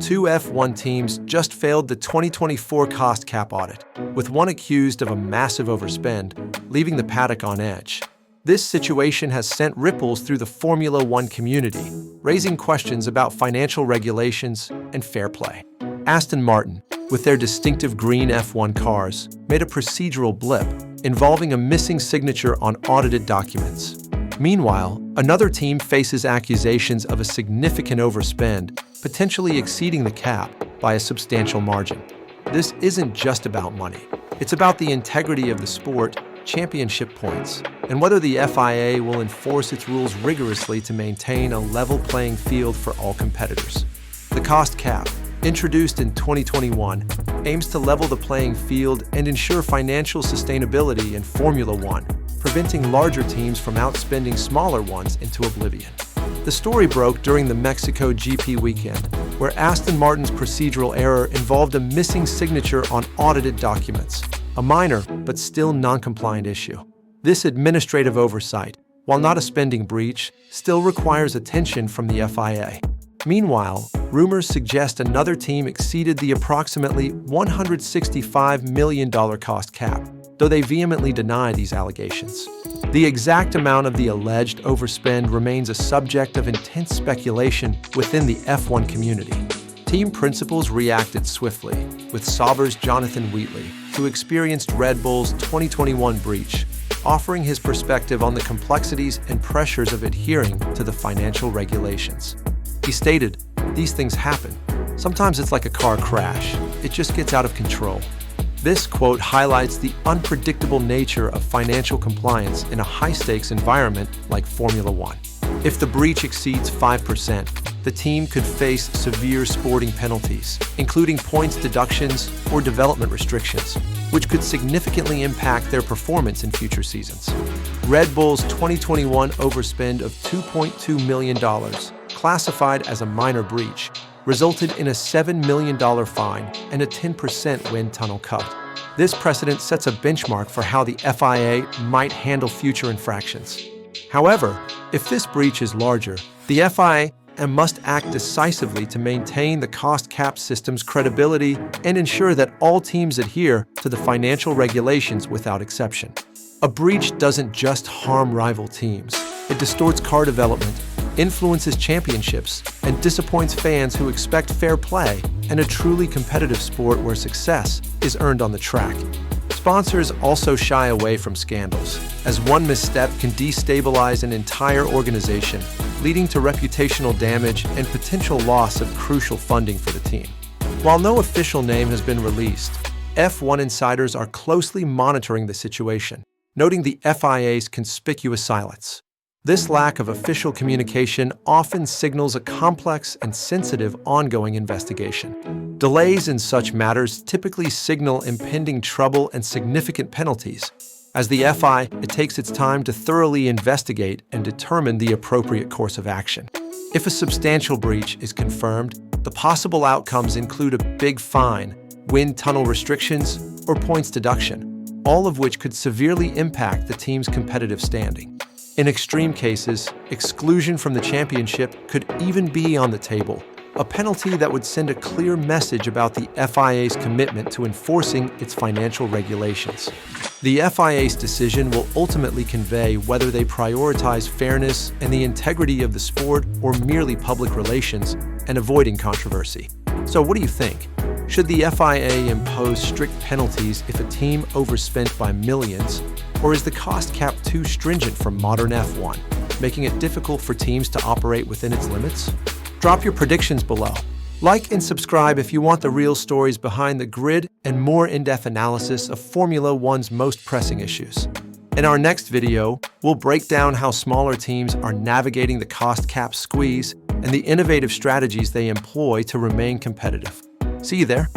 Two F1 teams just failed the 2024 cost cap audit, with one accused of a massive overspend, leaving the paddock on edge. This situation has sent ripples through the Formula One community, raising questions about financial regulations and fair play. Aston Martin, with their distinctive green F1 cars, made a procedural blip involving a missing signature on audited documents. Meanwhile, another team faces accusations of a significant overspend, potentially exceeding the cap by a substantial margin. This isn't just about money. It's about the integrity of the sport, championship points, and whether the FIA will enforce its rules rigorously to maintain a level playing field for all competitors. The cost cap, introduced in 2021, aims to level the playing field and ensure financial sustainability in Formula One, preventing larger teams from outspending smaller ones into oblivion. The story broke during the Mexico GP weekend, where Aston Martin's procedural error involved a missing signature on audited documents, a minor but still non-compliant issue. This administrative oversight, while not a spending breach, still requires attention from the FIA. Meanwhile, rumors suggest another team exceeded the approximately $165 million cost cap, though they vehemently deny these allegations. The exact amount of the alleged overspend remains a subject of intense speculation within the F1 community. Team principals reacted swiftly, with Sauber's Jonathan Wheatley, who experienced Red Bull's 2021 breach, offering his perspective on the complexities and pressures of adhering to the financial regulations. He stated, "These things happen. Sometimes it's like a car crash. It just gets out of control." This quote highlights the unpredictable nature of financial compliance in a high-stakes environment like Formula One. If the breach exceeds 5%, the team could face severe sporting penalties, including points deductions or development restrictions, which could significantly impact their performance in future seasons. Red Bull's 2021 overspend of $2.2 million, classified as a minor breach, resulted in a $7 million fine and a 10% wind tunnel cut. This precedent sets a benchmark for how the FIA might handle future infractions. However, if this breach is larger, the FIA must act decisively to maintain the cost cap system's credibility and ensure that all teams adhere to the financial regulations without exception. A breach doesn't just harm rival teams. It distorts car development, influences championships, and disappoints fans who expect fair play and a truly competitive sport where success is earned on the track. Sponsors also shy away from scandals, as one misstep can destabilize an entire organization, leading to reputational damage and potential loss of crucial funding for the team. While no official name has been released, F1 insiders are closely monitoring the situation, noting the FIA's conspicuous silence. This lack of official communication often signals a complex and sensitive ongoing investigation. Delays in such matters typically signal impending trouble and significant penalties, as the FIA takes its time to thoroughly investigate and determine the appropriate course of action. If a substantial breach is confirmed, the possible outcomes include a big fine, wind tunnel restrictions, or points deduction, all of which could severely impact the team's competitive standing. In extreme cases, exclusion from the championship could even be on the table, a penalty that would send a clear message about the FIA's commitment to enforcing its financial regulations. The FIA's decision will ultimately convey whether they prioritize fairness and the integrity of the sport or merely public relations and avoiding controversy. So what do you think? Should the FIA impose strict penalties if a team overspent by millions? Or is the cost cap too stringent for modern F1, making it difficult for teams to operate within its limits? Drop your predictions below. Like and subscribe if you want the real stories behind the grid and more in-depth analysis of Formula One's most pressing issues. In our next video, we'll break down how smaller teams are navigating the cost cap squeeze and the innovative strategies they employ to remain competitive. See you there.